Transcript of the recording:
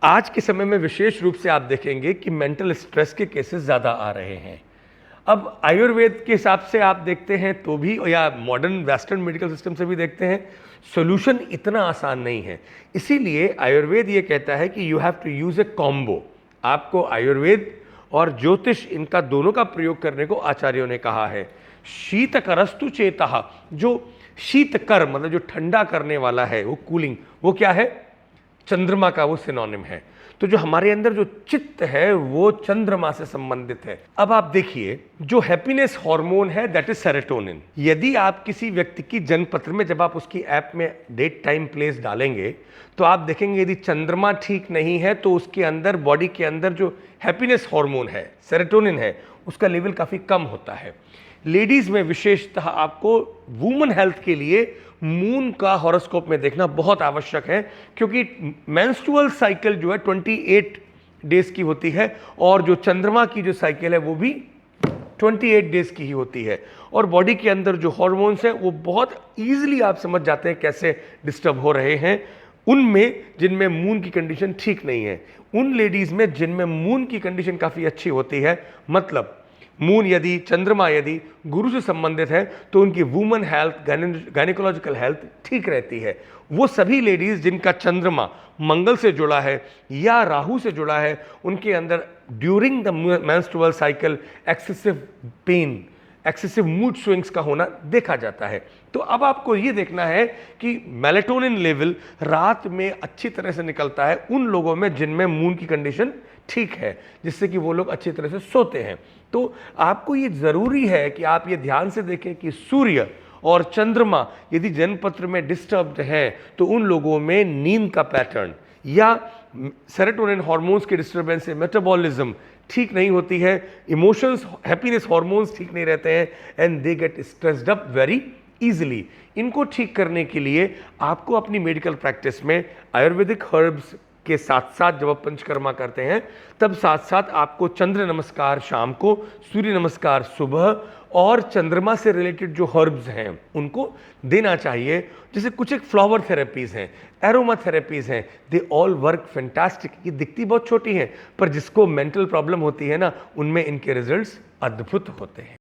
आज के समय में विशेष रूप से आप देखेंगे कि मेंटल स्ट्रेस के केसेस ज़्यादा आ रहे हैं। अब आयुर्वेद के हिसाब से आप देखते हैं तो भी, या मॉडर्न वेस्टर्न मेडिकल सिस्टम से भी देखते हैं, सॉल्यूशन इतना आसान नहीं है। इसीलिए आयुर्वेद ये कहता है कि you have to use a combo. आपको आयुर्वेद और ज्योतिष, इनका दोनों का प्रयोग करने को आचार्यों ने कहा है। शीतकरस्तु चेतः, जो शीतकर मतलब जो ठंडा करने वाला है, वो कूलिंग, वो क्या है? चंद्रमा का वो सिनोनिम है। तो जो हमारे अंदर जो चित्त है वो चंद्रमा से संबंधित है। अब आप देखिए, जो हैप्पीनेस हार्मोन है दैट इज सेरोटोनिन। यदि आप किसी व्यक्ति की जन्मपत्र में, जब आप उसकी ऐप में डेट टाइम प्लेस डालेंगे, तो आप देखेंगे यदि चंद्रमा ठीक नहीं है तो उसके अंदर, बॉडी के अंदर जो हैप्पीनेस हार्मोन है, सेरोटोनिन है, उसका लेवल काफी कम होता है। लेडीज में विशेषतः आपको वुमन हेल्थ के लिए मून का हॉरोस्कोप में देखना बहुत आवश्यक है, क्योंकि मेंस्ट्रुअल साइकिल जो है 28 डेज की होती है और जो चंद्रमा की जो साइकिल है वो भी 28 डेज की ही होती है। और बॉडी के अंदर जो हॉर्मोन्स हैं वो बहुत ईजिली आप समझ जाते हैं कैसे डिस्टर्ब हो रहे हैं उनमें जिनमें मून की कंडीशन ठीक नहीं है। उन लेडीज में जिनमें मून की कंडीशन काफ़ी अच्छी होती है, मतलब मून यदि, चंद्रमा यदि गुरु से संबंधित है, तो उनकी वुमन हेल्थ, गायनिकोलॉजिकल हेल्थ ठीक रहती है। वो सभी लेडीज जिनका चंद्रमा मंगल से जुड़ा है या राहु से जुड़ा है, उनके अंदर during the menstrual cycle excessive pain, excessive mood swings का होना देखा जाता है। तो अब आपको ये देखना है कि मेलेटोनिन लेवल रात में अच्छी तरह से निकलता है उन लोगों में जिनमें मून की कंडीशन ठीक है, जिससे कि वो लोग अच्छी तरह से सोते हैं। तो आपको ये जरूरी है कि आप ये ध्यान से देखें कि सूर्य और चंद्रमा यदि जन्मपत्र में डिस्टर्ब्ड है तो उन लोगों में नींद का पैटर्न या सेरोटोनिन हार्मोन्स के डिस्टर्बेंस से मेटाबॉलिज्म ठीक नहीं होती है, इमोशंस, हैप्पीनेस हार्मोन्स ठीक नहीं रहते हैं, and they get stressed up very easily. इनको ठीक करने के लिए आपको अपनी मेडिकल प्रैक्टिस में आयुर्वेदिक हर्ब्स के साथ साथ, जब आप पंचकर्मा करते हैं तब साथ साथ आपको चंद्र नमस्कार शाम को, सूर्य नमस्कार सुबह, और चंद्रमा से रिलेटेड जो हर्ब्स हैं उनको देना चाहिए। जैसे कुछ एक फ्लावर थेरेपीज हैं, एरोमा थेरेपीज हैं, दे ऑल वर्क फैंटास्टिक। ये दिखती बहुत छोटी हैं, पर जिसको मेंटल प्रॉब्लम होती है ना, उनमें इनके रिजल्ट्स अद्भुत होते हैं।